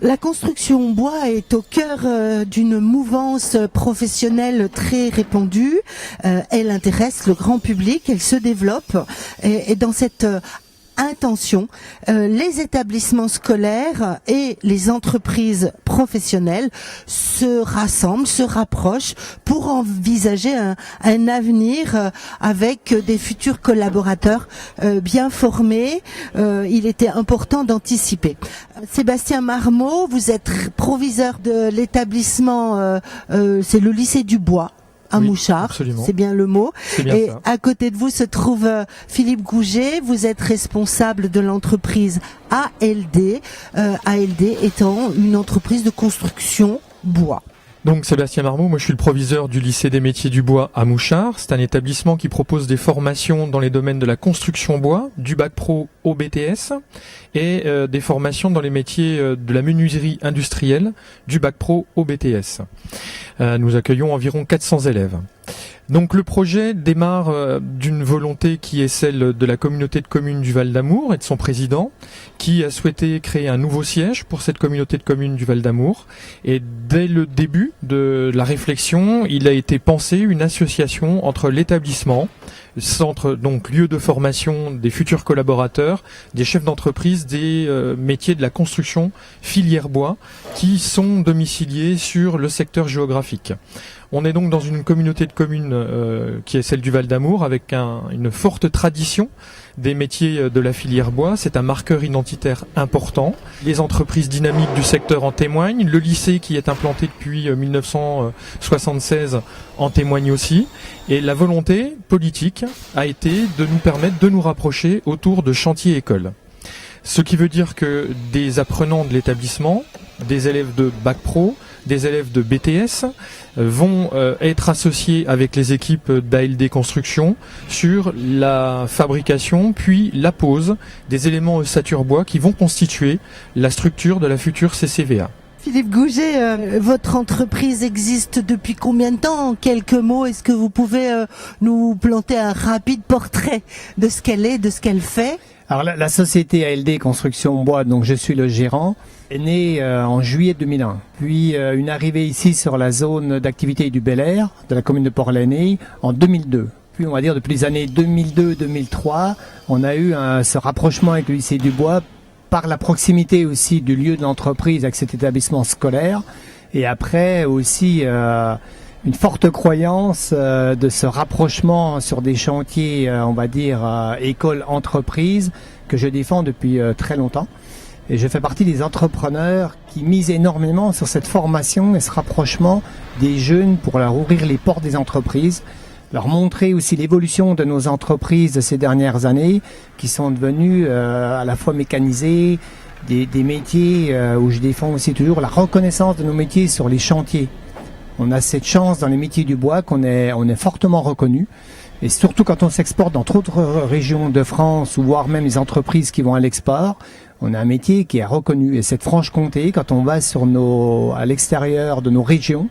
La construction bois est au cœur d'une mouvance professionnelle très répandue. Elle intéresse le grand public, elle se développe et dans cette intention, les établissements scolaires et les entreprises professionnelles se rassemblent, se rapprochent pour envisager un avenir avec des futurs collaborateurs bien formés. Il était important d'anticiper. Sébastien Marmot, vous êtes proviseur de l'établissement, c'est le lycée du Bois à Mouchard, c'est bien le mot. Et ça. À côté de vous se trouve Philippe Gouget, vous êtes responsable de l'entreprise ALD, ALD étant une entreprise de construction bois. Donc Sébastien Marmot, moi je suis le proviseur du lycée des métiers du bois à Mouchard. C'est un établissement qui propose des formations dans les domaines de la construction bois, du bac pro au BTS, et des formations dans les métiers de la menuiserie industrielle, du bac pro au BTS. Nous accueillons environ 400 élèves. Donc le projet démarre d'une volonté qui est celle de la communauté de communes du Val d'Amour et de son président, qui a souhaité créer un nouveau siège pour cette communauté de communes du Val d'Amour. Et dès le début de la réflexion, il a été pensé une association entre l'établissement, centre, donc lieu de formation des futurs collaborateurs, des chefs d'entreprise, des métiers de la construction, filière bois, qui sont domiciliés sur le secteur géographique. On est donc dans une communauté de communes qui est celle du Val d'Amour, avec une forte tradition des métiers de la filière bois. C'est un marqueur identitaire important. Les entreprises dynamiques du secteur en témoignent. Le lycée qui est implanté depuis 1976 en témoigne aussi. Et la volonté politique a été de nous permettre de nous rapprocher autour de chantiers écoles. Ce qui veut dire que des apprenants de l'établissement, des élèves de bac pro, des élèves de BTS vont être associés avec les équipes d'ALD Construction sur la fabrication puis la pose des éléments ossature bois qui vont constituer la structure de la future CCVA. Philippe Gouget, votre entreprise existe depuis combien de temps? En quelques mots, est-ce que vous pouvez nous planter un rapide portrait de ce qu'elle est, de ce qu'elle fait? Alors la société ALD Construction Bois, donc je suis le gérant, est née en juillet 2001. Puis une arrivée ici sur la zone d'activité du Bel Air, de la commune de Port-Launay, en 2002. Puis on va dire depuis les années 2002-2003, on a eu ce rapprochement avec le lycée du Bois par la proximité aussi du lieu de l'entreprise avec cet établissement scolaire. Et après aussi une forte croyance de ce rapprochement sur des chantiers, on va dire, école-entreprise, que je défends depuis très longtemps. Et je fais partie des entrepreneurs qui misent énormément sur cette formation et ce rapprochement des jeunes pour leur ouvrir les portes des entreprises, leur montrer aussi l'évolution de nos entreprises de ces dernières années, qui sont devenues à la fois mécanisées, des métiers où je défends aussi toujours la reconnaissance de nos métiers sur les chantiers. On a cette chance dans les métiers du bois qu'on est fortement reconnu. Et surtout quand on s'exporte dans d'autres régions de France, ou voire même les entreprises qui vont à l'export, on a un métier qui est reconnu. Et cette Franche-Comté, quand on va à l'extérieur de nos régions,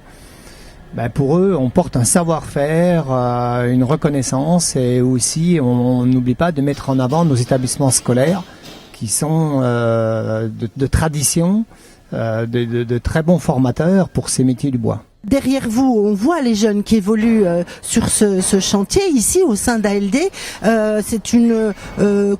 pour eux, on porte un savoir-faire, une reconnaissance, et aussi on n'oublie pas de mettre en avant nos établissements scolaires qui sont de tradition, de très bons formateurs pour ces métiers du bois. Derrière vous, on voit les jeunes qui évoluent sur ce chantier ici au sein d'ALD. C'est une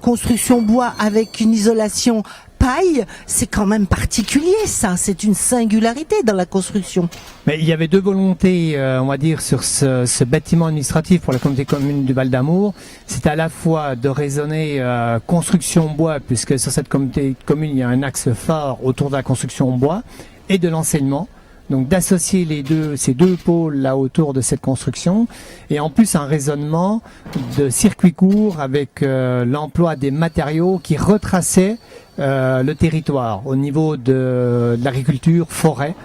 construction bois avec une isolation paille. C'est quand même particulier, ça. C'est une singularité dans la construction. Mais il y avait deux volontés, on va dire, sur ce bâtiment administratif pour la communauté commune du Val d'Amour. C'est à la fois de raisonner construction bois, puisque sur cette communauté commune, il y a un axe fort autour de la construction bois, et de l'enseignement. Donc d'associer ces deux pôles là autour de cette construction, et en plus un raisonnement de circuit court avec l'emploi des matériaux qui retraçaient le territoire au niveau de l'agriculture, forêt.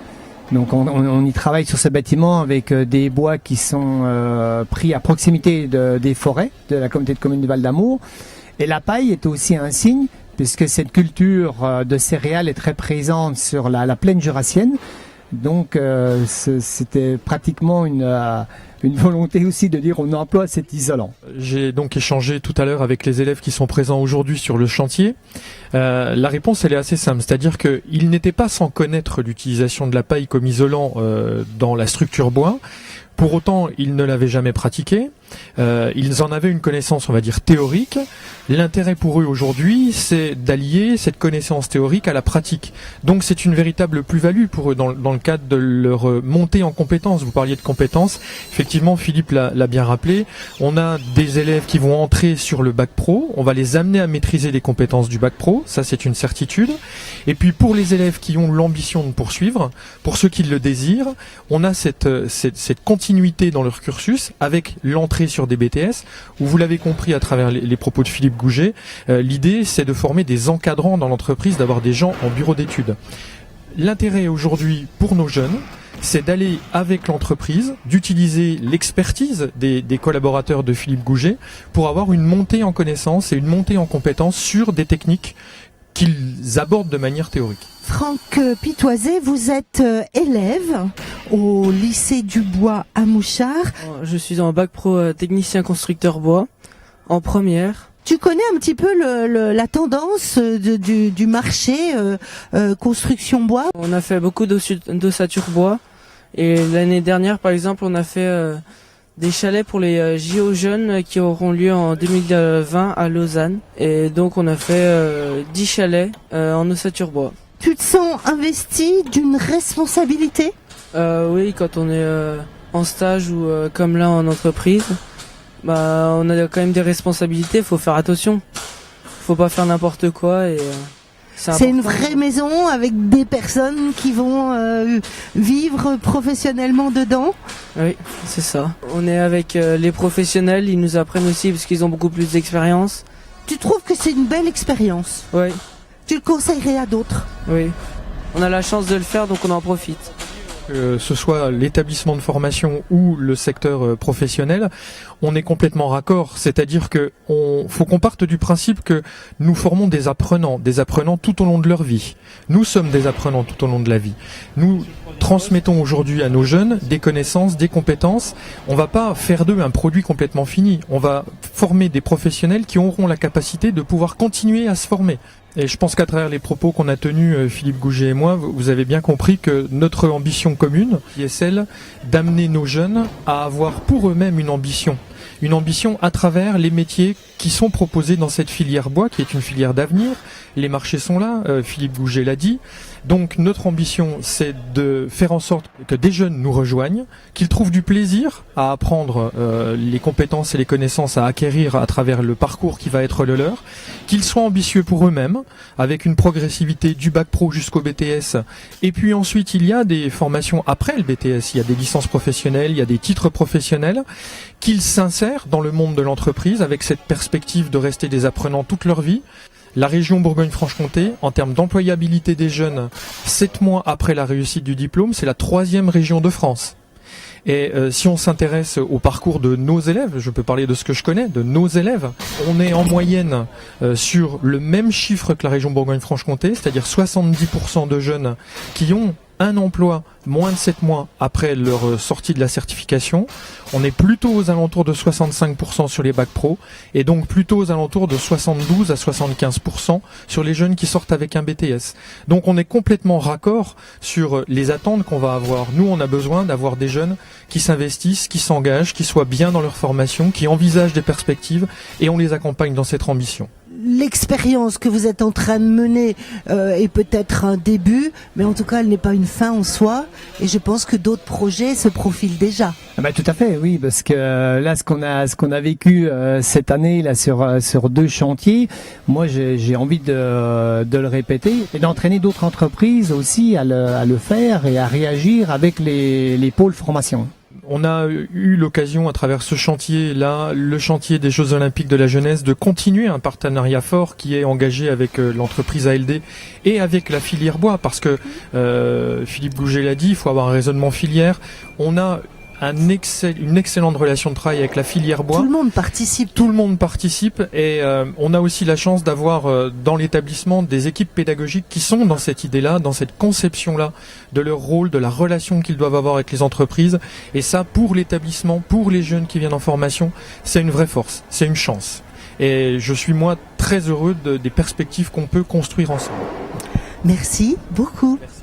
Donc on y travaille sur ce bâtiment avec des bois qui sont pris à proximité des forêts de la communauté de communes du Val d'Amour. Et la paille est aussi un signe, puisque cette culture de céréales est très présente sur la plaine jurassienne. Donc c'était pratiquement une volonté aussi de dire on emploie cet isolant. J'ai donc échangé tout à l'heure avec les élèves qui sont présents aujourd'hui sur le chantier. La réponse elle est assez simple, c'est-à-dire qu'ils n'étaient pas sans connaître l'utilisation de la paille comme isolant dans la structure bois. Pour autant, ils ne l'avaient jamais pratiqué. Ils en avaient une connaissance, on va dire, théorique. L'intérêt pour eux aujourd'hui, c'est d'allier cette connaissance théorique à la pratique. Donc c'est une véritable plus-value pour eux dans le cadre de leur montée en compétences. Vous parliez de compétences. Effectivement, Philippe l'a bien rappelé. On a des élèves qui vont entrer sur le bac pro. On va les amener à maîtriser les compétences du bac pro. Ça, c'est une certitude. Et puis pour les élèves qui ont l'ambition de poursuivre, pour ceux qui le désirent, on a cette continuité dans leur cursus avec l'entrée sur des BTS, où vous l'avez compris à travers les propos de Philippe Gouget, l'idée c'est de former des encadrants dans l'entreprise, d'avoir des gens en bureau d'études. L'intérêt aujourd'hui pour nos jeunes, c'est d'aller avec l'entreprise, d'utiliser l'expertise des collaborateurs de Philippe Gouget pour avoir une montée en connaissances et une montée en compétences sur des techniques qu'ils abordent de manière théorique. Franck Pitoisé, vous êtes élève au lycée du Bois à Mouchard. Je suis en bac pro technicien constructeur bois, en première. Tu connais un petit peu la tendance du marché construction bois? On a fait beaucoup d'ossature bois. Et l'année dernière, par exemple, on a fait des chalets pour les JO jeunes qui auront lieu en 2020 à Lausanne. Et donc on a fait 10 chalets en ossature bois. Tu te sens investi d'une responsabilité? Oui, quand on est en stage ou comme là en entreprise, on a quand même des responsabilités, faut faire attention. Faut pas faire n'importe quoi et c'est une vraie maison avec des personnes qui vont vivre professionnellement dedans. Oui, c'est ça. On est avec les professionnels, ils nous apprennent aussi parce qu'ils ont beaucoup plus d'expérience. Tu trouves que c'est une belle expérience? Oui. Tu le conseillerais à d'autres? Oui. On a la chance de le faire, donc on en profite. Que ce soit l'établissement de formation ou le secteur professionnel, on est complètement raccord. C'est-à-dire que faut qu'on parte du principe que nous formons des apprenants tout au long de leur vie. Nous sommes des apprenants tout au long de la vie. Nous transmettons aujourd'hui à nos jeunes des connaissances, des compétences. On va pas faire d'eux un produit complètement fini. On va former des professionnels qui auront la capacité de pouvoir continuer à se former. Et je pense qu'à travers les propos qu'on a tenus, Philippe Gouget et moi, vous avez bien compris que notre ambition commune, qui est celle d'amener nos jeunes à avoir pour eux-mêmes une ambition à travers les métiers qui sont proposés dans cette filière bois, qui est une filière d'avenir. Les marchés sont là, Philippe Gouget l'a dit. Donc notre ambition, c'est de faire en sorte que des jeunes nous rejoignent, qu'ils trouvent du plaisir à apprendre les compétences et les connaissances à acquérir à travers le parcours qui va être le leur, qu'ils soient ambitieux pour eux-mêmes, avec une progressivité du bac pro jusqu'au BTS. Et puis ensuite, il y a des formations après le BTS, il y a des licences professionnelles, il y a des titres professionnels, qu'ils s'insèrent dans le monde de l'entreprise avec cette perspective de rester des apprenants toute leur vie. La région Bourgogne-Franche-Comté, en termes d'employabilité des jeunes, 7 mois après la réussite du diplôme, c'est la 3e région de France. Et si on s'intéresse au parcours de nos élèves, je peux parler de ce que je connais, de nos élèves, on est en moyenne sur le même chiffre que la région Bourgogne-Franche-Comté, c'est-à-dire 70% de jeunes qui ont un emploi moins de 7 mois après leur sortie de la certification. On est plutôt aux alentours de 65% sur les bacs pro et donc plutôt aux alentours de 72 à 75% sur les jeunes qui sortent avec un BTS. Donc on est complètement raccord sur les attentes qu'on va avoir. Nous, on a besoin d'avoir des jeunes qui s'investissent, qui s'engagent, qui soient bien dans leur formation, qui envisagent des perspectives et on les accompagne dans cette ambition. L'expérience que vous êtes en train de mener est peut-être un début, mais en tout cas, elle n'est pas une fin en soi. Et je pense que d'autres projets se profilent déjà. Tout à fait, oui, parce que là, ce qu'on a vécu cette année là sur 2 chantiers, moi, j'ai envie de le répéter et d'entraîner d'autres entreprises aussi à le faire et à réagir avec les pôles formation. On a eu l'occasion à travers ce chantier-là, le chantier des Jeux Olympiques de la jeunesse, de continuer un partenariat fort qui est engagé avec l'entreprise ALD et avec la filière bois, parce que Philippe Gouget l'a dit, il faut avoir un raisonnement filière. On a une excellente relation de travail avec la filière bois. Tout le monde participe. Tout le monde participe et on a aussi la chance d'avoir dans l'établissement des équipes pédagogiques qui sont dans cette idée-là, dans cette conception-là de leur rôle, de la relation qu'ils doivent avoir avec les entreprises. Et ça, pour l'établissement, pour les jeunes qui viennent en formation, c'est une vraie force, c'est une chance. Et je suis moi très heureux des perspectives qu'on peut construire ensemble. Merci beaucoup. Merci.